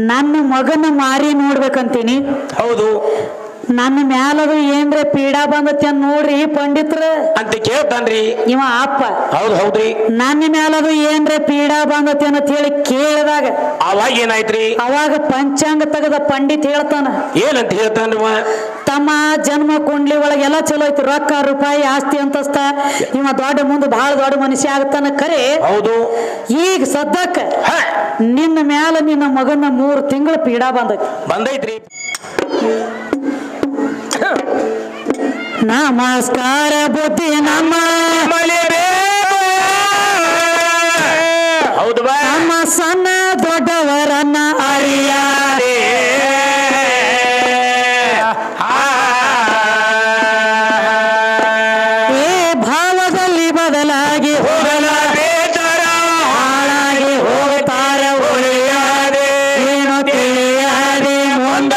ನನ್ನ ಮಗನ ಮಾರಿ ನೋಡ್ಬೇಕಂತೀನಿ. ಹೌದು. ನನ್ನ ಮ್ಯಾಲದು ಏನ್ರ ಪೀಡಾ ಬಂದತಿ ಅಂತ ನೋಡ್ರಿ ಪಂಡಿತ್ರ ಅಂತ ಕೇಳ್ತಾನ್ರಿ ಇವ ಅಪ್ಪ. ಹೌದ್ ಹೌದ್ರಿ. ನನ್ನ ಮ್ಯಾಲದು ಏನ್ರ ಪೀಡಾ ಬಂದತಿ ಅಂತ ಹೇಳಿ ಕೇಳಿದಾಗ ಅವಾಗ ಏನಾಯ್ತ್ರಿ? ಅವಾಗ ಪಂಚಾಂಗ ತೆಗೆದ ಪಂಡಿತ್ ಹೇಳ್ತಾನ. ಏನಂತ ಹೇಳ್ತಾನ್ರಿ? ತಮ್ಮ ಜನ್ಮ ಕುಂಡ್ಲಿ ಒಳಗೆಲ್ಲ ಚಲೋ ಐತಿ, ರೊಕ್ಕ ರೂಪಾಯಿ ಆಸ್ತಿ ಅಂತಸ್ತ, ಇವ ದೊಡ್ಡ ಮುಂದೆ ಬಹಳ ದೊಡ್ಡ ಮನುಷ್ಯ ಆಗ್ತಾನ. ಖರೆ ಹೌದು. ಈಗ ಸದ್ಯಕ್ಕ ನಿನ್ನ ಮ್ಯಾಲ ನಿನ್ನ ಮಗನ 3 ತಿಂಗಳ ಪೀಡಾ ಬಂದೈತ್ರಿ. ನಮಸ್ಕಾರ ಬುದ್ಧಿ ನಮ್ಮ ಹೌದು. ನಮ್ಮ ಸಣ್ಣ ದೊಡ್ಡವರನ್ನ ಅರಿಯಾರೆ ಏ ಭಾವದಲ್ಲಿ ಬದಲಾಗಿ ಹಾಳಾಗಿ ಹೋಗ್ತಾರ ಉಳಿಯಾದೆ ಏನು ತಿಳಿಯಾದೆ ಮುಂದ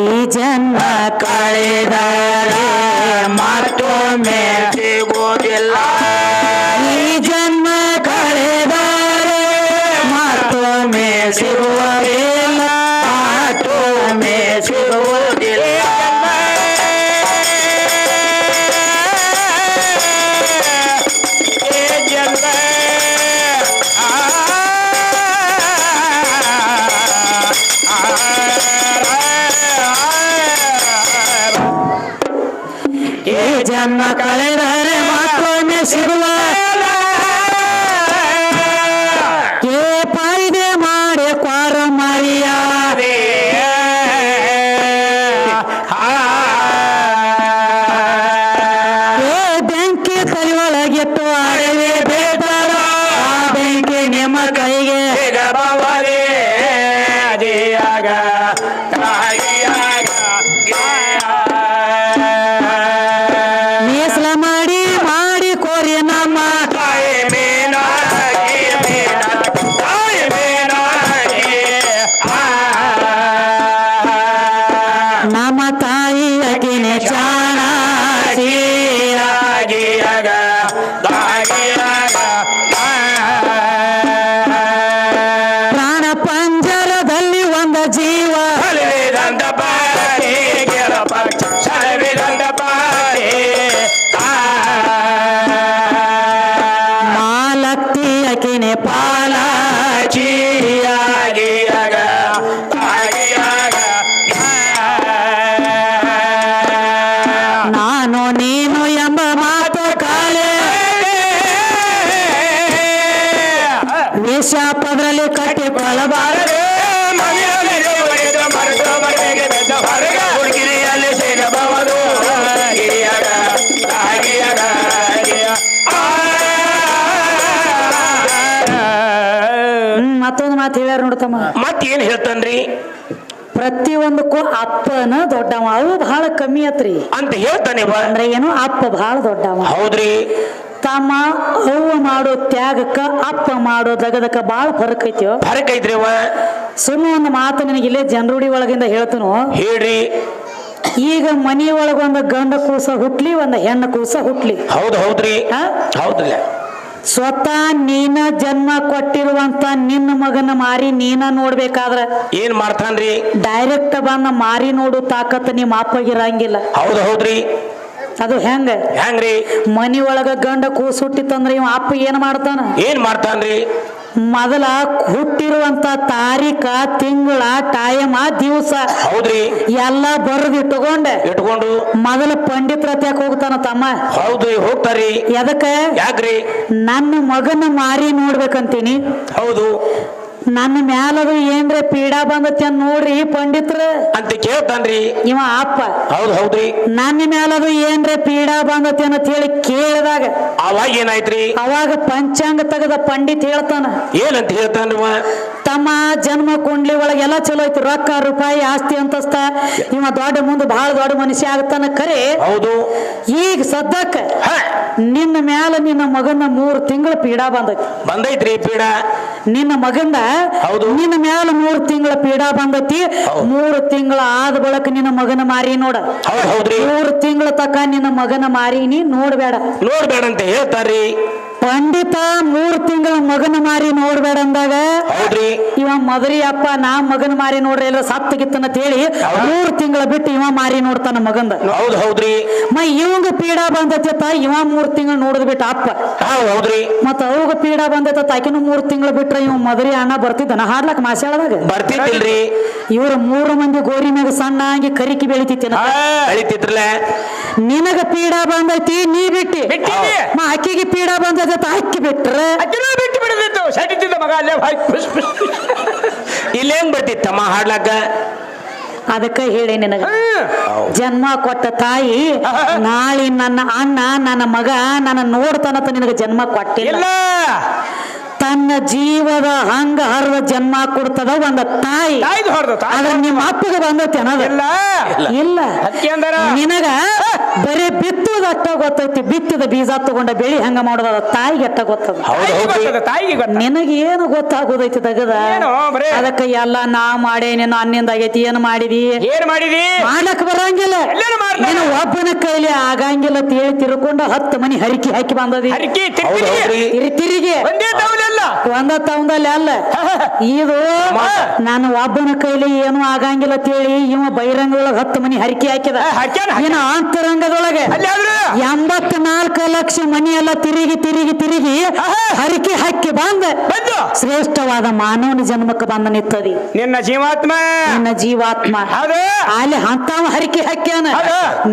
ಈ ಜನ್ಮ ಕಳೆದರೆ ಮತ್ತೊಮ್ಮೆ ಸಿಗೋದಿಲ್ಲ. ಈ ಜನ್ಮ ಕಳೆದರೆ ಮತ್ತೊಮ್ಮೆ ಸಿಗುವುದಿಲ್ಲ, ಮತ್ತೊಮ್ಮೆ ಸಿಗುವುದಿಲ್ಲ. ಈ ಜನ್ಮ ಕಳೆದರೆ ಮತ್ತೊಮ್ಮೆ ಸಿಗುವ ಏ ಪಾಯ್ದೆ ಮಾಡಿ ಕ್ವಾರ ಮರಿಯಾದೆ ಏ ಬೆಂಕಿ ತಲೆ ಒಳಗಿಟ್ಟು ಅಡವೆ ಬೇತಾರ ಆ ಬೆಂಕಿ ನಿಮ್ಮ ಕೈಗೆ ಮೀಸಲ ಮಾಡಿ ಮಾಡಿ ಕೋರಿ ನಮ್ಮ ನಮ್ಮ ತಾಯಿಯಕಿನೆ ಚಾಣ ಪ್ರಾಣ ಪಂಜರದಲ್ಲಿ ಒಂದು ಜೀವ ಮಾಲಕ್ತಿಯಕಿನೆ ಪಾಲ ನಾನು ನೀನು ಎಂಬ ಮಾತು ಕಾಲೆ ವಿಷ ಪದರಲ್ಲಿ ಕಟ್ಟಿಕೊಳ್ಳಬಾರದು. ಮತ್ತೊಂದು ಮಾತು ಹೇಳ್ಯಾರ ನೋಡ್ತಮ್ಮ. ಮತ್ತೇನ್ ಹೇಳ್ತಾನ್ರಿ? ಪ್ರತಿಯೊಂದಕ್ಕೂ ಅಪ್ಪನ ದೊಡ್ಡವ, ಅವು ಬಹಳ ಕಮ್ಮಿ ಆತ್ರಿ ಅಂತ ಹೇಳ್ತಾನೆ. ಅಂದ್ರೆ ಏನು ಅಪ್ಪ ಬಹಳ ದೊಡ್ಡವ. ಹೌದ್ರಿ. ತಮ್ಮ ಅವ್ವ ಮಾಡೋ ತ್ಯಾಗಕ್ಕ ಅಪ್ಪ ಮಾಡೋ ದಗದಕ್ಕ ಬಾಳ ಫರಕ್ ಐತಿಯೋ. ಫರಕ್ ಐತ್ರಿ. ಸುಮ್ಮನೆ ಒಂದು ಮಾತು ನಿನಗೆ ಇಲ್ಲೇ ಜನರೂಢಿ ಒಳಗಿಂದ ಹೇಳ್ತನು ಹೇಳ್ರಿ. ಈಗ ಮನಿ ಒಳಗೊಂದು ಗಂಡ ಕೂಸ ಹುಟ್ಲಿ, ಒಂದು ಹೆಣ್ಣು ಕೂಸ ಹುಟ್ಲಿ. ಹೌದು ಹೌದ್ರಿ. ಹೌದ್ರಿ. ಸ್ವತಃ ನೀನ ಜನ್ಮ ಕೊಟ್ಟಿರುವಂತ ನಿನ್ನ ಮಗನ ಮಾರಿ ನೀನ ನೋಡ್ಬೇಕಾದ್ರ ಏನ್ ಮಾಡ್ತಾನ್ರಿ? ಡೈರೆಕ್ಟ್ ಬಂದ ಮಾರಿ ನೋಡು ತಾಕತ್ ನಿಮ್ಮ ಅಪ್ಪಗಿರಂಗಿಲ್ಲ. ಹೌದು ಹೌದ್ರಿ. ಅದು ಹೆಂಗ್ರಿ? ಮನಿ ಒಳಗ ಗಂಡ ಕೂಸು ಹುಟ್ಟಿತ್ತಂದ್ರ ಇವ ಅಪ್ಪ ಏನ್ ಮಾಡ್ತಾನ? ಏನ್ ಮಾಡ್ತಾನ್ರಿ? ಮೊದಲ ಹುಟ್ಟಿರುವಂತ ತಾರೀಖ, ತಿಂಗಳ, ಟೈಮ, ದಿವಸ ಹೌದ್ರಿ ಎಲ್ಲ ಬರೆದು ಇಟ್ಕೊಂಡು ಮೊದಲ ಪಂಡಿತರ ಹತ್ಯಾಕ್ ಹೋಗ್ತಾನ ತಮ್ಮ. ಹೌದ್ರಿ. ಹೋಗ್ತಾರಿ. ಎದಕ್ಕ? ಯಾಕ್ರಿ? ನನ್ನ ಮಗನ ಮಾರಿ ನೋಡ್ಬೇಕಂತೀನಿ. ಹೌದು. ನನ್ನ ಮ್ಯಾಲದು ಏನ್ರ ಪೀಡಾ ಬಂದತಿ ಅಂತ ನೋಡ್ರಿ ಪಂಡಿತ್ರ ಅಂತ ಕೇಳ್ತಾನ್ರಿ ಇವ ಅಪ್ಪ. ಹೌದ್ ಹೌದ್ರಿ. ನನ್ನ ಮ್ಯಾಲದು ಏನ್ರ ಪೀಡಾ ಬಂದತಿ ಅಂತ ಹೇಳಿ ಕೇಳಿದಾಗ ಅವಾಗ ಏನಾಯ್ತ್ರಿ? ಅವಾಗ ಪಂಚಾಂಗ ತೆಗೆದ ಪಂಡಿತ್ ಹೇಳ್ತಾನ. ಏನಂತ ಹೇಳ್ತಾನ? ತಮ್ಮ ಜನ್ಮ ಕುಂಡ್ಲಿ ಒಳಗೆ ಎಲ್ಲ ಚಲೋ ಐತಿ, ರೊಕ್ಕ ರೂಪಾಯಿ ಆಸ್ತಿ ಅಂತಸ್ತ, ಇವ ದೊಡ್ಡ ಮುಂದೆ ಬಹಳ ದೊಡ್ಡ ಮನುಷ್ಯ ಆಗ್ತಾನ. ಖರೆ ಹೌದು. ಈಗ ಸದ್ಯಕ್ಕ ನಿನ್ನ ಮ್ಯಾಲ ನಿನ್ನ ಮಗನ 3 ತಿಂಗಳ ಪೀಡಾ ಬಂದೈತಿ. ಬಂದೈತ್ರಿ ಪೀಡ. ನಿನ್ನ ಮಗಂದ ಹೌದು. ನಿನ್ನ ಮ್ಯಾಲ 3 ತಿಂಗಳ ಪೀಡಾ ಬಂದೈತಿ. 3 ತಿಂಗಳ ಆದ ಬಳಕ ನಿನ್ನ ಮಗನ ಮಾರಿ ನೋಡ. ಹೌದ್ರಿ. 3 ತಿಂಗಳ ತಕ ನಿನ್ನ ಮಗನ ಮಾರಿ ನೀ ನೋಡ್ಬೇಡ. ನೋಡ್ಬೇಡ ಅಂತ ಹೇಳ್ತಾರ್ರಿ ಪಂಡಿತ. 3 ತಿಂಗಳ ಮಗನ ಮಾರಿ ನೋಡ್ಬೇಡ ಅಂದಾಗ ಹೌದ್ರಿ ಇವ ಮದರಿ ಅಪ್ಪ ನಾ ಮಗನ ಮಾರಿ ನೋಡ್ರಿ ಎಲ್ಲ ಸತ್ತಗಿತ್ತನ ಹೇಳಿ 3 ತಿಂಗಳ ಬಿಟ್ಟು ಇವ ಮಾರಿ ನೋಡ್ತಾನ ಮಗಂದ. ಹೌದ್ರಿ. ಇವಂಗ ಪೀಡಾ ಬಂದೈತ ಇವ 3 ತಿಂಗಳು ನೋಡಿದ್ ಬಿಟ್ಟ ಅಪ್ಪ. ಹೌದ್ರಿ. ಮತ್ತ ಅವಾಗ ಪೀಡಾ ಬಂದೈತ ಆಕಿನ 3 ತಿಂಗಳು ಬಿಟ್ರ ಇವ ಮದರಿ ಅಣ್ಣ ಬರ್ತಿದ್ದನ ಹಾಡ್ಲಕ್ ಮಾಸ್ಯಾಳದಾಗ ಬರ್ತಿದ್ದಿಲ್ರಿ. ಇವ್ರ 3 ಮಂದಿ ಗೋರಿ ಮ್ಯಾಗ ಸಣ್ಣ ಆಗಿ ಕರಿಕಿ ಬೆಳಿತಿತ್ತೇನ ಬೆಳಿತಿದ್ರಲ್ಲ. ನಿನಗ ಪೀಡಾ ಬಂದೈತಿ ನೀ ಬಿಟ್ಟಿ. ಅಕ್ಕಿಗೆ ಪೀಡಾ ಬಂದೈತ ಅಕ್ಕಿ ಬಿಟ್ರೆ ಬಿಟ್ಟು ಬಿಡದಿತ್ತು ಸಟಿದ್ದ ಮಗ ಅಲ್ಲೇ ಇಲ್ಲೇನ್ ಬರ್ತಿತ್ತಮ್ಮ ಹಾಡ್ಲಕ್ಕ. ಅದಕ್ಕ ಹೇಳಿ ನಿನಗ ಜನ್ಮ ಕೊಟ್ಟ ತಾಯಿ ನಾಳೆ ನನ್ನ ಅಣ್ಣ ನನ್ನ ಮಗ ನನ್ನ ನೋಡ್ತಾನಂತ ನಿನಗ ಜನ್ಮ ಕೊಟ್ಟಿಲ್ಲ. ತನ್ನ ಜೀವದ ಹಂಗ ಹರಿದ ಜನ್ಮ ಕೊಡ್ತದ ಒಂದ ತಾಯಿ. ಅದ್ರ ನಿಮ್ಮ ಅಪ್ಪಗೆ ಬಂದೈತಿ ಅನ್ನೋದು ಇಲ್ಲ. ನಿನಗ ಬರೀ ಬಿತ್ತುದ ಅಷ್ಟ ಗೊತ್ತೈತಿ. ಬಿತ್ತಿದ ಬೀಜ ತಗೊಂಡ ಬೆಳಿ ಹಂಗ ಮಾಡೋದ ತಾಯಿಗೆ ಅಷ್ಟ ಗೊತ್ತದ. ನಿನಗ ಏನು ಗೊತ್ತಾಗೋದೈತಿ ತಗದ. ಅದಕ್ಕ ಎಲ್ಲ ನಾ ಮಾಡೇ ನೀನು ಅನ್ನಿಂದ ಆಗೈತಿ. ಏನ್ ಮಾಡಿದಿ ಮಾಡ್ಲಕ್ ಬರಂಗಿಲ್ಲ. ನೀನು ಒಬ್ಬನ ಕೈಲಿ ಆಗಂಗಿಲ್ಲ ಹೇಳಿ ತಿರ್ಕೊಂಡು 10 ಮನಿ ಹರಿಕಿ ಹಾಕಿ ಬಂದದಿ. ತಿರುಗಿ ಒಂದ ತೌಂದಲ್ಲಿ ಅಲ್ಲ ಇದು ನಾನು ಒಬ್ಬನ ಕೈಲಿ ಏನು ಆಗಂಗಿಲ್ಲ ಹೇಳಿ ಇವ ಬಹಿರಂಗದೊಳಗ 10 ಮನಿ ಹರಿಕೆ ಹಾಕಿದ. ಇನ್ನು ಅಂತರಂಗದೊಳಗೆ 84 ಲಕ್ಷ ಮನಿ ಎಲ್ಲ ತಿರುಗಿ ತಿರುಗಿ ತಿರುಗಿ ಹರಿಕೆ ಹಾಕಿ ಬಂದ ಶ್ರೇಷ್ಠವಾದ ಮಾನವನ ಜನ್ಮಕ್ಕೆ ಬಂದ ನಿಂತದಿ ನಿನ್ನ ಜೀವಾತ್ಮ. ನಿನ್ನ ಜೀವಾತ್ಮ ಅಲ್ಲಿ ಅಂತಾವ ಹರಿಕೆ ಹಾಕ್ಯಾನ.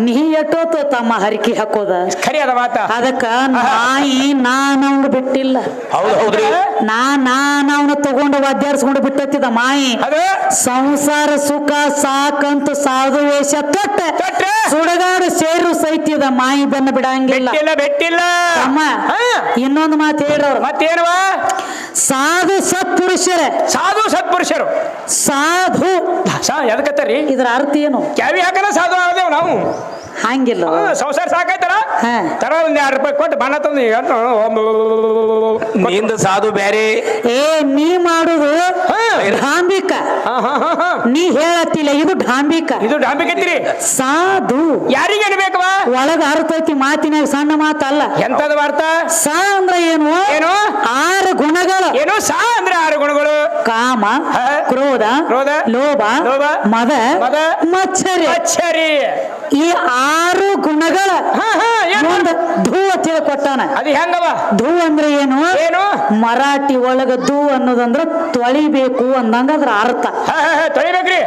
ನೀ ಎಟ್ಟೋತು ತಮ್ಮ ಹರಿಕೆ ಹಾಕೋದ ಅದಕ್ಕ ನಾಯಿ ನಾನವ್ನ ಬಿಟ್ಟಿಲ್ಲ. ನಾನವನ ತಗೊಂಡು ಒದ್ದಾಡ್ಸ್ಕೊಂಡು ಬಿಟ್ಟಿದ್ದ ಮಾಯಿ. ಸಂಸಾರ ಸುಖ ಸಾಕಂತ ಸಾಧು ವೇಷ ತೊಟ್ಟ ಸುಡಗಾಡು ಸೇರು ಸೈತಿದ ಮಾಯಿ ಬೆನ್ನ ಬಿಡಂಗಿಲ್ಲ. ಅಮ್ಮ ಇನ್ನೊಂದು ಮಾತು ಹೇಳ್ರವ್ರು. ಮತ್ತೇನವ ಸಾಧು ಸತ್ಪುರುಷರೇ. ಸಾಧು ಎದಕತ್ತರಿ ಇದ್ರ ಅರ್ಥ ಏನು? ಕ್ಯಾವಿ ಹಾಕನ ಸಾಧು ಆದೇವ್ ನಾವು. ಹಂಗಿಲ್ಲ ಸಂಸಾರ ಸಾಕಾಯ್ತಾರ ತರ ಒಂದ್ 2 ರೂಪಾಯಿ ಕೊಟ್ಟು ಬಣ್ಣ ತಂದು ನಿಂದ ಸಾಧು ಬ್ಯಾರೆ. ನೀ ಮಾಡುದು ಢಾಂಬಿಕ. ನೀ ಹೇಳತ್ತಿಲ್ಲ ಇದು ಢಾಂಬಿಕ. ಇದು ಢಾಂಬಿಕತ್ತೀರಿ. ಸಾಧು ಯಾರಿಗೆ ಅನ್ಬೇಕವ ಒಳಗ ಅರ್ಥ ಐತಿ. ಮಾತಿನಾಗ ಸಣ್ಣ ಮಾತಲ್ಲ. ಎಂತದ ಅರ್ಥ? ಸಾ ಅಂದ್ರ ಏನು? 6 ಗುಣಗಳು. ಏನು ಸಾ ಅಂದ್ರೆ 6 ಗುಣಗಳು? ಕಾಮ, ಕ್ರೋಧ, ಲೋಭ, ಮದ, ಮತ್ಸರಿ. ಈ 6 ಗುಣಗಳ ಧೂ ತಿಳಿ ಕೊಟ್ಟಾನ. ಅದು ಹೆಂಗವ? ಧೂ ಅಂದ್ರೆ ಏನು? ಮರಾಠಿ ಒಳಗ ಧೂ ಅನ್ನೋದಂದ್ರ ತೊಳಿಬೇಕು ಅಂದಂಗ ಅದ್ರ ಅರ್ಥ. ತೊಳಿಬೇಕ್ರಿ.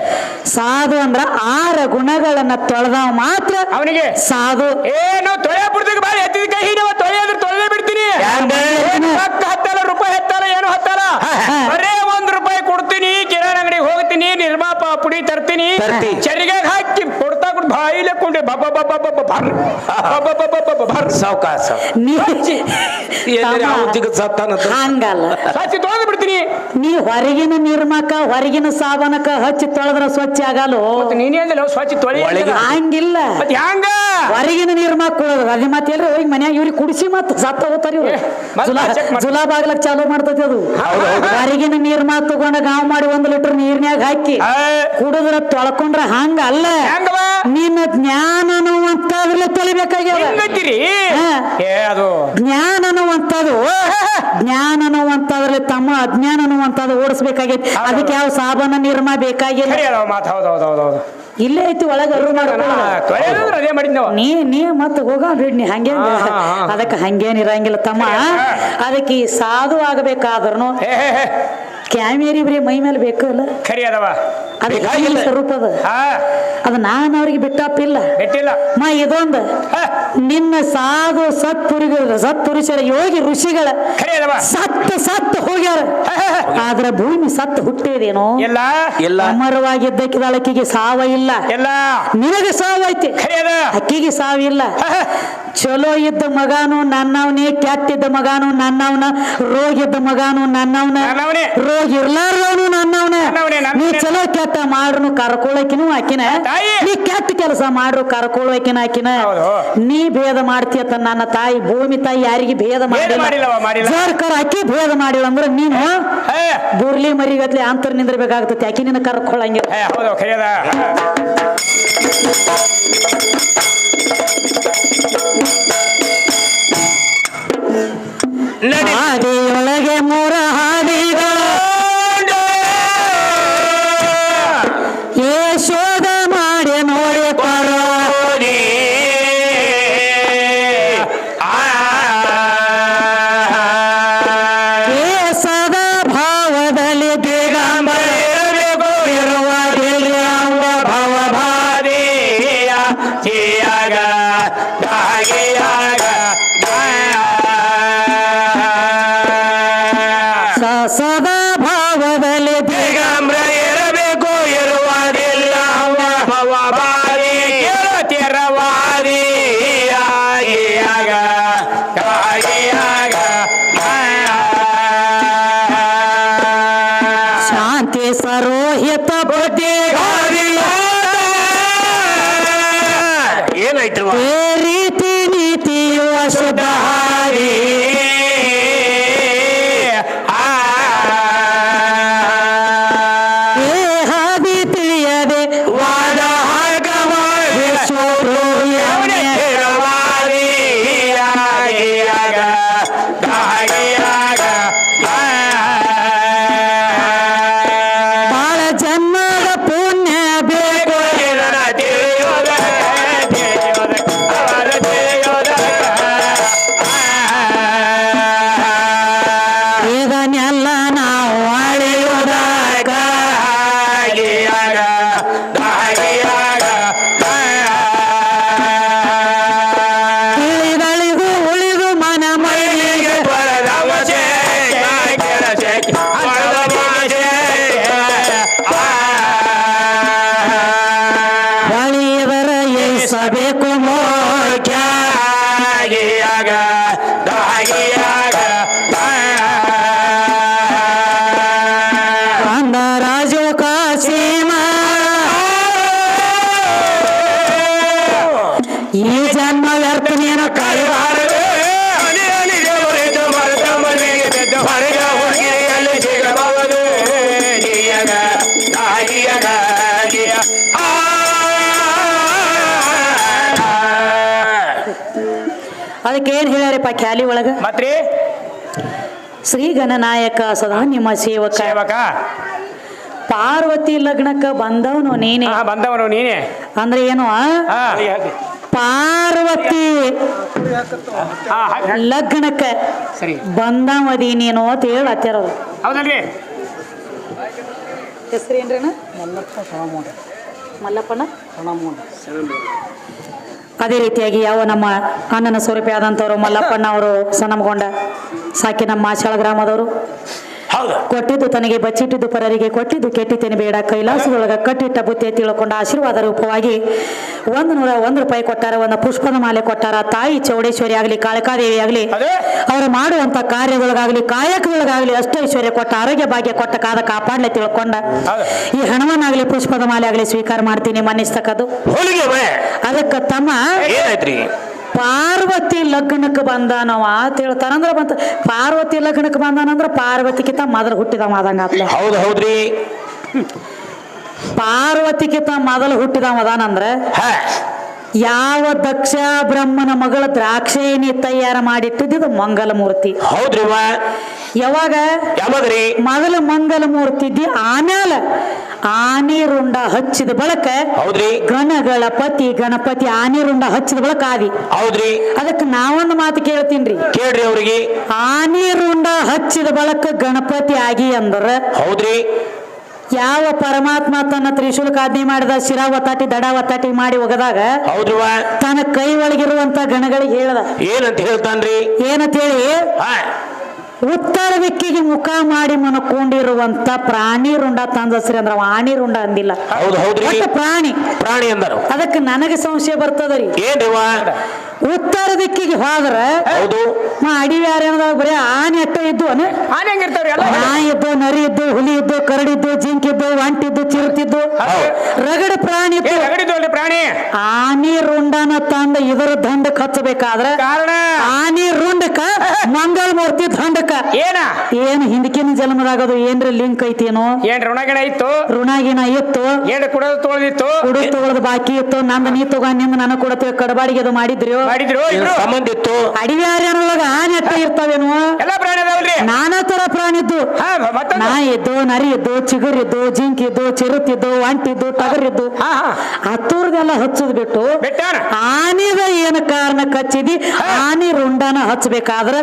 ಸಾಧು ಅಂದ್ರ 6 ಗುಣಗಳನ್ನ ತೊಳೆದವ ಮಾತ್ರ ಅವನಿಗೆ ಸಾಧು. ಏನು ತೊಳೆಯ ಬಿಡ್ತೀವಿ ಬಾರಿ ಎತ್ತಿದ ಕೈ ತೊಳೆಯಾದ್ರೆ ತೊಳೆದೇ ಬಿಡ್ತೀನಿ. ಹತ್ತಲ್ಲ ರೂಪಾಯಿ ಹತ್ತಲ್ಲ ಏನು ಹತ್ತಲ್ಲ. ಬರೇ 1 ರೂಪಾಯಿ ಕೊಡ್ತೀನಿ. ಕಿರಾಣಿ ಅಂಗಡಿಗೆ ಹೋಗ್ತೀನಿ. ನಿರ್ಮಾಪ ಪುಡಿ ತರ್ತೀನಿ. ಚರಿಗೆ ಹಾಕಿ ಕೊಡ್ತಾ ಕೊಡ್ ಬಾಯಿಲೆ ಕೊಂಡೆ ಹಂಗಲ್ಲ. ಹಚ್ಚಿ ತೊಳೆದು ಬಿಡ್ತೀನಿ. ನೀ ಹೊರಗಿನ ನಿರ್ಮಾಕ ಹೊರಗಿನ ಸಾಬನಕ ಹಚ್ಚಿ ತೊಳೆದ್ರ ಸ್ವಚ್ಛ ಆಗಲ್ಲ. ನೀನೇ ಅಂದಿಲ್ಲ ಸ್ವಚ್ಛ ತೊಳಿ. ಹಂಗಿಲ್ಲ. ಹ್ಯಾಂಗ ಹೊರಗಿನ ನಿರ್ಮಾಕ ಕೊಡೋದು ಅದೇ ಮತ್ತೆ ಎಲ್ರಿ ಹೋಗಿ ಮನ್ಯಾಗ ಇವ್ರಿಗೆ ಕುಡಿಸಿ ಮತ್ತ ಸತ್ತ ಹೋಗ್ತಾರ. ಜುಲಾ ಬಾಗ್ಲಕ್ ಚಾಲೂ ಮಾಡ್ತೈತಿ ಅದು. ಹೊರಗಿನ ನಿರ್ಮಾಕ ತಗೊಂಡ ಗಾವ್ ಮಾಡಿ 1 ಲೀಟರ್ ನೀರ್ನ್ಯಾಗ ಹಾಕಿ ಕುಡಿದ್ರ ತೊಳ್ಕೊಂಡ್ರ ಹಂಗ ಅಲ್ಲ. ನಿನ್ನ ಜ್ಞಾನ ಅನ್ನುವಂತಾದ್ರಲ್ಲೇ ತೊಳಿಬೇಕಾಗ್ಯದ. ಜ್ಞಾನ ಅನ್ನುವಂತಾದ್ರಲ್ಲಿ ತಮ್ಮ ಅಜ್ಞಾನ ಅನ್ನುವಂತಾದ ಓಡಿಸ್ಬೇಕಾಗೈತಿ. ಅದಕ್ಕೆ ಯಾವ ಸಾಬನ ನಿರ್ಮಾ ಬೇಕಾಗಿಲ್ಲ. ಇಲ್ಲೇ ಐತಿ ಒಳಗೆ ನೀ ಮತ್ತ ಹೋಗ ಬಿಡ್. ನೀ ಹಂಗೇನ್ ಅದಕ್ಕೆ ಹಂಗೇನ್ ಇರಂಗಿಲ್ಲ ತಮ್ಮ. ಅದಕ್ಕೆ ಈ ಸಾಧು ಆಗಬೇಕಾದ್ರೂ ಕ್ಯಾಮೇರಿ ಬರೀ ಮೈ ಮೇಲೆ ಬೇಕಲ್ಲ. ಅದಕ್ಕೆ ಸ್ವರೂಪದ ಅದು ನಾನು ಅವ್ರಿಗೆ ಬಿಟ್ಟಪ್ಪಿಲ್ಲ. ಇದೊಂದು ನಿನ್ನ ಸಾಧು ಸತ್ಪುರುಷರ ಯೋಗಿ ಋಷಿಗಳ ಸತ್ತ ಹೋಗ್ಯಾರ. ಆದ್ರ ಭೂಮಿ ಸತ್ತ ಹುಟ್ಟಿದೇನೋ ಅಮರವಾಗಿದ್ದಕ್ಕಿದ ಅಕ್ಕಿಗೆ ಸಾವ ಇಲ್ಲ. ನಿನಗೆ ಸಾವು ಐತಿ, ಅಕ್ಕಿಗೆ ಸಾವಿಲ್ಲ. ಚಲೋ ಇದ್ದ ಮಗಾನು ನನ್ನವನೇ, ಕೆಟ್ಟಿದ್ದ ಮಗಾನು ನನ್ನವನ, ರೋಗ ಇದ್ದ ಮಗಾನು ನನ್ನವನ, ನನ್ನವನೇ. ರೋಗ ಇರ್ಲಾರ್ದವನು ನನ್ನವನ. ನನ್ನವನೇ, ನನ್ನವನೇ. ನೀ ಚಲೋ ಕೆಟ್ಟ ಮಾಡ್ರು ಕರ್ಕೊಳಕಿನೂ ಆಕಿನ, ತಾಯಿ. ನೀ ಕೆಟ್ಟ ಕೆಲಸ ಮಾಡ್ರು ಕರ್ಕೊಳಕಿನ ಆಕಿನ. ಹೌದು. ನೀ ಭೇದ ಮಾಡ್ತೀಯತ್ತ ನನ್ನ ತಾಯಿ ಭೂಮಿ ತಾಯಿ ಯಾರಿಗೆ ಭೇದ ಮಾಡಿಲ್ಲವ, ಮಾಡಿಲ್ಲ. ಸರ್ಕಾರ ಅಕ್ಕಿ ಭೇದ ಮಾಡಿಲ್ಲ ಅಂದ್ರೆ ನೀನು ಹೇ, ಬುರ್ಲಿ ಮರಿಗತ್ಲೆ ಅಂತರ ನಿಂದಿರ್ಬೇಕಾಗ್ತತಿ. ಆಕಿ ನಿನ್ನ ಕರ್ಕೊಳಂಗಿಲ್ಲ. ಹೇ, ಹೌದು ಖರೇದ. ಹಾದಿಯೊಳಗೆ ಮೂರ ಹಾದಿಗಳು ಯಶೋದ ಮಾಡಿ ನೋಡಿ ಪರೋಡಿ ಸದಾ ಭಾವದಲ್ಲಿ ದಿಗಂಬರ ಇರುವುದಿಲ್ಲ ಅಂಬ ಭವ ಭಾರಿಯ ಚಿಯಾಗ ದಾಗಿಯಾಗ ಸದಾ ಭಾವದಲ್ಲಿ ದಿಗಂಬರ ಇರಬೇಕು ಇರುವುದಿಲ್ಲ ಭವ ಬಾರಿ ತೆರವಾದಿಯಾಗಿಯಾಗ ದಾಗಿಯಾಗ ಶಾಂತಿ ಸರೋಹಿತ ಬುದ್ಧಿ ಏನಾಯ್ತು ಏ ರೀತಿ ನೀತಿಯು ಅಶುದ್ಧ ಹಾರಿ ಏ ಹಾದಿ ತಿಳಿಯದೆ ವಾದ ಬಾಳ ಜನ್ಮದ ಪುಣ್ಯ ಬೇಕು ಇದನ್ನೆಲ್ಲ ನಾವು ಅಳಿಯುವುದಾಗ ತಿಳಿದಳಿದು ಉಳಿದು ಮನ ಮೈಲಿಗೆ ಬಳಿಯದರ ಎಸಬೇಕು ಮೋಕ್ಷ ಅಂದ ರಾಜು ಕಾಶೀಮ ಈ ಜನ್ಮ ವ್ಯರ್ಥ ನೀನು ಕಳೆಬಾರದು ಅದಕ್ಕೆ ಏನ್ ಹೇಳ್ಯಾರಪ್ಪ ಖ್ಯಾಲಿ ಒಳಗ ಮತ್ರಿ ಶ್ರೀ ಗಣನಾಯಕ ಸದಾ ನಿಮ್ಮ ಸೇವಕ ಸೇವಕ ಪಾರ್ವತಿ ಲಗ್ನಕ್ಕ ಬಂದವನು ನೀನೆ ಬಂದವನು ನೀನೆ ಅಂದ್ರೆ ಏನು ಪಾರ್ವತಿ ಲಗ್ನಕ್ಕ ಸರಿ ಬಂದವದಿ ನೀನು ಅಂತ ಹೇಳಿ ಹತ್ಯಾರ ಹೌದಲ್ರಿ ಹೆಸರೇನ್ರೇನ ಮಲ್ಲಪ್ಪನ ಅದೇ ರೀತಿಯಾಗಿ ಯಾವ ನಮ್ಮ ಅಣ್ಣನ ಸ್ವರೂಪಿ ಆದಂಥವ್ರು ಮಲ್ಲಪ್ಪಣ್ಣ ಅವರು ಸನಮಗೊಂಡ ಸಾಕಿ ನಮ್ಮ ಮಾಶಾಳ ಗ್ರಾಮದವರು ಹೌದು ಕೊಟ್ಟಿದ್ದು ತನಗೆ ಬಚ್ಚಿಟ್ಟಿದ್ದು ಪರರಿಗೆ ಕೊಟ್ಟಿದ್ದು ಕೆಟ್ಟಿದ್ದೇನೆ ಬೇಡ ಕೈಲಾಸದೊಳಗ ಕಟ್ಟಿಟ್ಟ ಬುತ್ತಿ ತಿಳ್ಕೊಂಡ ಆಶೀರ್ವಾದ ರೂಪವಾಗಿ 101 ರೂಪಾಯಿ ಕೊಟ್ಟಾರ. ಒಂದು ಪುಷ್ಪದ ಮಾಲೆ ಕೊಟ್ಟಾರ. ತಾಯಿ ಚೌಡೇಶ್ವರಿ ಆಗಲಿ ಕಾಳಕಾದೇವಿ ಆಗಲಿ ಅವರು ಮಾಡುವಂತ ಕಾರ್ಯಗಳಿಗಾಗಲಿ ಕಾಯಕಗಳಿಗಾಗಲಿ ಅಷ್ಟೈಶ್ವರ್ಯ ಕೊಟ್ಟ ಆರೋಗ್ಯ ಭಾಗ್ಯ ಕೊಟ್ಟ ಕಾದ ಕಾಪಾಡ್ಲೆ ತಿಳ್ಕೊಂಡ ಈ ಹಣವನ್ನಾಗಲಿ ಪುಷ್ಪದ ಮಾಲೆ ಆಗಲಿ ಸ್ವೀಕಾರ ಮಾಡ್ತೀನಿ ಮನ್ನಿಸ್ತಕ್ಕದ್ದು. ಅದಕ್ಕೆ ತಮ್ಮ ಏನಾಯ್ತ್ರಿ ಪಾರ್ವತಿ ಲಗ್ನಕ್ಕೆ ಬಂದಾನವ ಅಂತ ಹೇಳ್ತಾರಂದ್ರ ಬಂತ ಪಾರ್ವತಿ ಲಗ್ನಕ್ಕೆ ಬಂದಾನಂದ್ರ ಪಾರ್ವತಿಗಿಂತ ಮೊದಲು ಹುಟ್ಟಿದವ ಆದಂಗ ಆತ್ಲೆ. ಹೌದು ಹೌದ್ರಿ ಪಾರ್ವತಿಗಿಂತ ಮೊದಲು ಹುಟ್ಟಿದವ ಅದಾನಂದ್ರ ಯಾವ ದಕ್ಷ ಬ್ರಹ್ಮನ ಮಗಳ ದ್ರಾಕ್ಷೇಣಿ ತಯಾರ ಮಾಡಿಟ್ಟಿದ್ದು ಮಂಗಲ ಮೂರ್ತಿ. ಹೌದ್ರಿ ಯಾವಾಗ ಯಾವಾಗ್ರಿ ಮೊದಲು ಮಂಗಲ ಮೂರ್ತಿ ಇದ್ದಿ ಆಮೇಲೆ ಆನೆ ರುಂಡ ಹಚ್ಚಿದ ಬಳಕ ಹೌದ್ರಿ ಗಣಪತಿ ಆನೆ ರುಂಡ ಹಚ್ಚಿದ ಬಳಕ ಆದಿ. ಹೌದ್ರಿ ಅದಕ್ಕೆ ನಾವೊಂದು ಮಾತು ಕೇಳ್ತೀನ್ರಿ ಕೇಳ್ರಿ ಅವ್ರಿಗೆ ಆನೆ ರುಂಡ ಹಚ್ಚಿದ ಬಳಕ ಗಣಪತಿ ಆಗಿ ಅಂದ್ರ ಹೌದ್ರಿ ಯಾವ ಪರಮಾತ್ಮ ತನ್ನ ತ್ರಿಶೂಲಕಾಜ್ಞೆ ಮಾಡಿದ ಶಿರಾ ಒತ್ತಾಟಿ ದಡ ಒತ್ತಾಟಿ ಮಾಡಿ ಒಗದಾಗ ಹೌದ್ರಿ ತನ್ನ ಕೈ ಒಳಗಿರುವಂತ ಗಣಗಳಿಗೆ ಹೇಳ್ದ ಏನಂತ ಹೇಳ್ತಾನ್ರಿ ಏನಂತ ಹೇಳಿ ಉತ್ತರ ದಿಕ್ಕಿಗೆ ಮುಖ ಮಾಡಿ ಮನಕೊಂಡಿರುವಂತ ಪ್ರಾಣಿ ರುಂಡ ತಂದಸ್ರಿ ಅಂದ್ರ ವಾಣಿ ರುಂಡ ಅಂದಿಲ್ಲ. ಹೌದು ಹೌದ್ರಿ. ಒಟ್ಟು ಪ್ರಾಣಿ ಪ್ರಾಣಿ ಅಂದರು. ಅದಕ್ಕೆ ನನಗೆ ಸಂಶಯ ಬರ್ತದರಿ. ಏನ್ರಿವ? ಉತ್ತರ ದಿಕ್ಕಿಗೆ ಹೋದ್ರ ಹೌದು ಅಡಿವಿ ಯಾರೇನದಾಗ ಬರೀ ಆನೆ ಅಟ್ಟ ಇದ್ದು ಆನೆ ಹೆಂಗಿರ್ತಾವ್ರಿ ಎಲ್ಲ? ನಾಯಿ ಇದ್ದು, ನರಿ ಇದ್ದು, ಹುಲಿ ಇದ್ದು, ಕರಡಿದ್ದು, ಜಿಂಕಿದ್ದು, ಒಂಟಿದ್ದು, ಚಿರುತಿದ್ದು, ರಗಡ ಪ್ರಾಣಿ ಇದ್ದು. ರಗಡಿದ್ವಲ್ರಿ ಪ್ರಾಣಿ. ಆನೆ ರುಂಡನ ತಂದ ಇದರ ದಂಡಕ್ ಹಚ್ಚಬೇಕಾದ್ರ ಕಾರಣ ಆನೆ ರುಂಡಕ್ಕ ಮಂಗಳ ಮೂರ್ತಿ ದಂಡಕ್ಕ ಏನ್ ಹಿಂದಕಿನ ಜನ್ಮದಾಗದು ಏನ್ರ ಲಿಂಕ್ ಐತೇನೋ? ಏನ್ ಋಣಗಿಣ ಇತ್ತು? ಋಣಗಿನ ಇತ್ತು, ಏನ್ ಕುಡೋದು ತೊಳೆದಿತ್ತು, ಕುಡು ತಗೊಳದ್ ಬಾಕಿ ಇತ್ತು, ನಂದ ನೀ ತಗೊಂಡ್ ನಿಂದ ನನಗ್ ಕೊಡತ್ತೆ ಕಡಬಾಡಿಗೆ ಅದು ಮಾಡಿದ್ರು ಸಂಬಂಧ ಇತ್ತು. ಅಡಿವಿ ಯಾರ್ಯಾನೊಳಗ ಆನೆ ಅಟ್ಟ ಇರ್ತಾವೇನು? ಎಲ್ಲಾ ಪ್ರಾಣಿ ಅದಾವಲ್ರಿ? ನಾನಾ ತರ ಪ್ರಾಣಿ ಇದ್ದು. ನಾಯಿ ಇದ್ದು, ನರಿ ಇದ್ದು, ಚಿಗುರಿದ್ದು, ಜಿಂಕಿದ್ದು, ಚಿರುತಿದ್ದು, ಒಂಟಿದ್ದು, ಟಗರಿದ್ದು. ಹತ್ತೂರ್ದೆಲ್ಲ ಹಚ್ಚದ್ ಬಿಟ್ಟು ಆನಿದ ಏನ ಕಾರಣಕ್ಕೆ ಹಚ್ಚಿದಿ? ಆನಿ ರುಂಡನ ಹಚ್ಚಬೇಕಾದ್ರ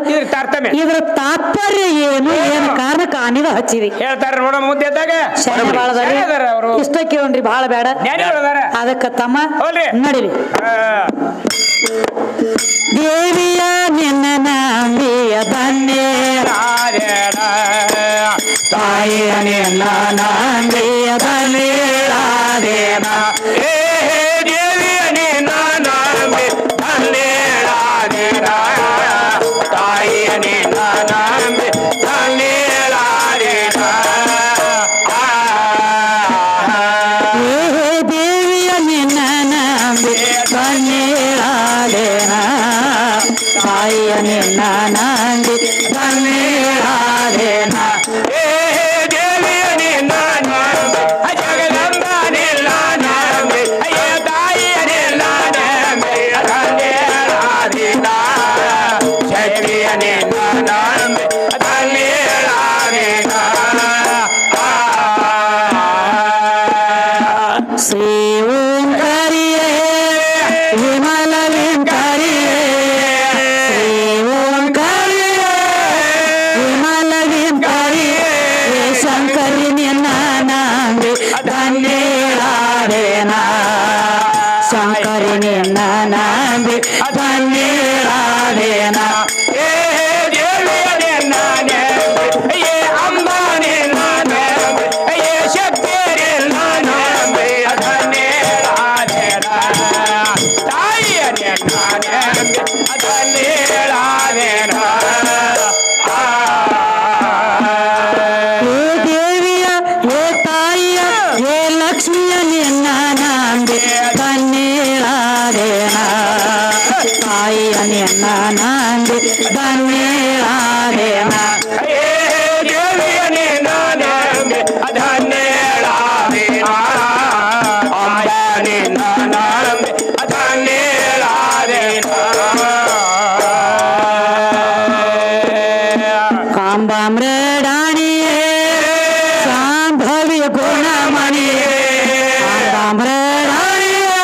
ಇದ್ರ ತಾತ್ಪರ್ಯ ಏನು? ಏನ ಕಾರಣಕ್ಕೆ ಆನಿದ ಹಚ್ಚಿದಿ ಹೇಳ್ತಾರ ನೋಡ ಮುದ್ದೆ ಇಷ್ಟ ಕೇಳ್ರಿ, ಬಹಳ ಬೇಡ. ಅದಕ್ಕ ತಮ್ಮ ನಡಿರಿ. ದೇವಿಯ ನಿನ್ನ ನಂಬಿಯ ಧನ್ಯ, ತಾಯಿಯ ನಿನ್ನ ನಂಬಿಯ ಧನ್ಯ, ದೇವಿಯ ನಿನ್ನ ನಂಬಿ ಧನ್ಯಳಾದೇನ, ತಾಯಿಯ ನಿನ್ನ ನಂಬಿ ಧನ್ಯಳಾದೇನ. ದೇವಿಯ ನಿನ್ನ ನಂಬಿ ಧನ್ಯಳಾದೇನ, ತಾಯಿಯ ನಿನ್ನ ನಂಬಿ ಧನ್ಯಳಾದೇನ. ದೇವಿಯ ನಿನ್ನ ನಂಬಿ ಜಗದಂಬ ನಿಲ್ಲ ನಂಬಿ, ತಾಯಿಯ ನಿಲ್ಲ ನಂಬಿ ಧನ್ಯಳಾದೇನ, ಶಕ್ತಿಯ ನಿನ್ನ ನಂಬಿ ಧನ್ಯಳಾದೇನ. ಶ್ರೀ ಓಂಕಾರಿಯೇ ವಿಮಲ ವೆಂಕಾರಿಯೇ, ಶ್ರೀ ಓಂಕಾರಿಯೇ ವಿಮಲ ವೆಂಕಾರಿಯೇ, ಶಂಕರಿ ನಿನ್ನ ನಂಬಿ ಧನ್ಯಳಾದೇನ, ಶಂಕರಿ ನಿನ್ನ ನಂಬಿ ಧನ್ಯಳಾದೇನ. ತಾಯಿಯ ನಿನ್ನ ನಂಬಿ ಧನ್ಯಳಾದೇನ, ದೇವಿಯ ನಿನ್ನ ನಂಬಿ ಧನ್ಯಳಾದೇನ, ಅಂಬಾ ನಿನ್ನ ನಂಬಿ ಧನ್ಯಳಾದೇನ. ಕಾಂಬಾಮ್ರಡಾಣಿಯೇ ಶಾಂಭವಿ ಗುಣಮಣಿಯೇ, ಕಾಂಬಾಮ್ರಡಾಣಿಯೇ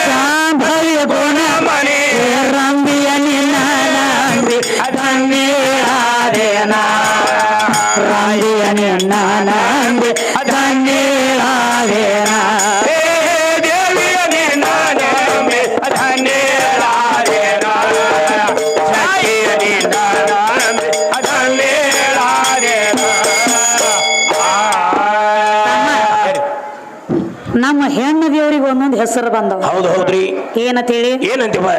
ಶಾಂಭವಿ ಗುಣಮಣಿಯೇ, ರಂಬಿಯ ನಿನ್ನ ನಂಬಿ ಧನ್ಯಳಾದೇನ, ರಂಬಿಯ ನಿನ್ನ ನಂಬಿ ಧನ್ಯಳಾದೇನ. ದೇವಿಯ ನಿನ್ನ ನಂಬಿ ಧನ್ಯಳಾದೇನ, ತಾಯಿಯ ನಿನ್ನ ನಂಬಿ ಧನ್ಯಳಾದೇನ. ನಮ್ಮ ಹೆಣ್ಣು ದೇವ್ರಿಗೆ ಒಂದೊಂದು ಹೆಸರು ಬಂದವ. ಹೌದು ಹೌದ್ರಿ. ಏನಂತೇಳಿ? ಏನಂತೀವ?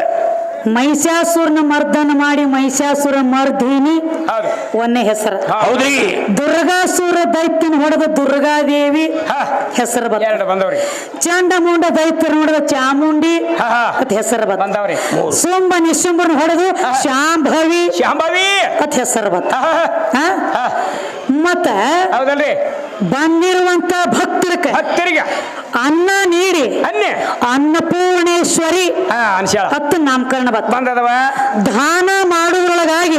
ಮಹಿಷಾಸುರನ ಮರ್ದನ ಮಾಡಿ ಮಹಿಷಾಸುರ ಮರ್ದಿನಿ ಒಂದೇ ಹೆಸರು. ಹೌದ್ರಿ. ದುರ್ಗಾಸುರ ದೈತ್ಯನ ಹೊಡೆದ ದುರ್ಗಾದೇವಿ ಹೆಸರು ಬಂದವ್ರಿ. ಚಂಡಮುಂಡ ದೈತ್ಯನ ಹೊಡೆದ ಚಾಮುಂಡಿ ಅತ್ ಹೆಸರು ಬಂದವ್ರಿ. ಸುಂಬ ನಿಶುಂಬನ ಹೊಡೆದು ಶಾಂಭವಿ ಅತ್ ಹೆಸರು ಬಂತ. ಮತ್ತ ಹೌದಲ್ರಿ, ಬಂದಿರುವಂತ ಭಕ್ತರಿಗೆ ಅನ್ನ ನೀಡಿ ಅನ್ನಪೂರ್ಣೇಶ್ವರಿ ಹತ್ತು ನಾಮಕರಣ ಬಂದದವ. ದಾನ ಮಾಡುವುದರೊಳಗಾಗಿ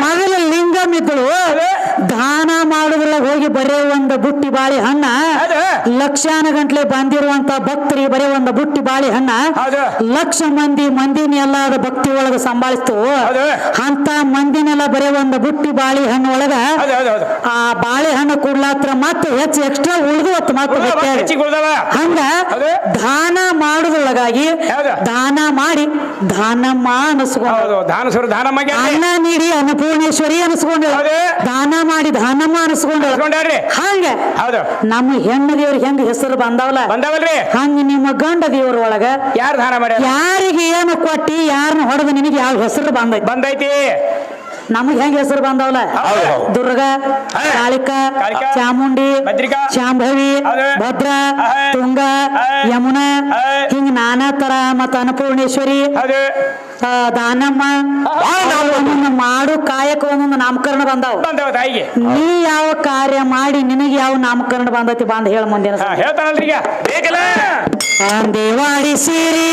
ಮೊದಲ ಲಿಂಗಂ ಇದ್ದಳು, ದಾನ ಮಾಡುದಿಲ್ಲ ಹೋಗಿ ಬರೇ ಒಂದು ಬುಟ್ಟಿ ಬಾಳೆ ಹಣ್ಣ ಹೌದು. ಲಕ್ಷಾನ ಗಂಟ್ಲೆ ಬಂದಿರುವಂತ ಭಕ್ತರಿಗೆ ಬರೇ ಒಂದು ಬುಟ್ಟಿ ಬಾಳೆ ಹಣ್ಣ ಹೌದು. ಲಕ್ಷ ಮಂದಿನೆಲ್ಲ ಅದ ಭಕ್ತಿ ಒಳಗ ಸಂಭಾಳಿಸ್ತು ಹೌದು. ಅಂತ ಮಂದಿನೆಲ್ಲ ಬರೇ ಒಂದು ಬುಟ್ಟಿ ಬಾಳೆ ಹಣ್ಣು ಒಳಗ ಆ ಬಾಳೆಹಣ್ಣು ಕೊಡ್ಲಾತ್ರ ಮತ್ತೆ ಹೆಚ್ಚು ಎಕ್ಸ್ಟ್ರಾ ಉಳಿದು ಮತ್ತೆ ಹಂಗ ದಾನ ಮಾಡುದೊಳಗಾಗಿ ದಾನ ಮಾಡಿ ದಾನಮ್ಮ ಅನಿಸ್ಕೊಂಡು ಅನ್ನ ನೀಡಿ ಅನ್ನಪೂರ್ಣೇಶ್ವರಿ ಅನಿಸ್ಕೊಂಡು ದಾನ ಮಾಡಿ ದಾನಮ್ಮ ಅನಿಸ್ಕೊಂಡು ಹಂಗ ನಮ್ಮ ಹೆಣ್ಣು ದೇವ್ರಿಗೆ ಹೆಂಗ ಹೆಸರು ಬಂದವಲ್ರಿ ಹಂಗ ನಿಮ್ಮ ಗಂಡ ದೇವ್ರ ಒಳಗ ಯಾರು ದಾನ ಮಾಡಿ ಯಾರಿಗೆ ಏನು ಕೊಟ್ಟಿ ಯಾರನ್ನ ಹೊಡೆದ ನಿನಗೆ ಯಾವ ಹೆಸರು ಬಂದೈತಿ ನಮಗ್ ಹೆಂಗ ಹೆಸರು ಬಂದವಲ್ಲ ದುರ್ಗಾ ಕಾಳಿಕಾ ಚಾಮುಂಡಿ ಶಾಂಭವಿ ಭದ್ರ ತುಂಗ ಯಮುನಾ ಹಿಂಗ ನಾನಾ ತರ ಮತ್ತ ಅನ್ನಪೂರ್ಣೇಶ್ವರಿ ದಾನಮ್ಮ ಮಾಡು ಕಾಯಕ ಒಂದೊಂದು ನಾಮಕರಣ ಬಂದಾವ ನೀ ಯಾವ ಕಾರ್ಯ ಮಾಡಿ ನಿನಗೆ ಯಾವ ನಾಮಕರಣ ಬಂದೈತಿ ಬಂದ್ ಹೇಳ ಮುಂದಿನ ಹೇಳ್ತಾನಲ್ರಿ ಈಗ ದೇವಾಡಿ ಸೀರೆ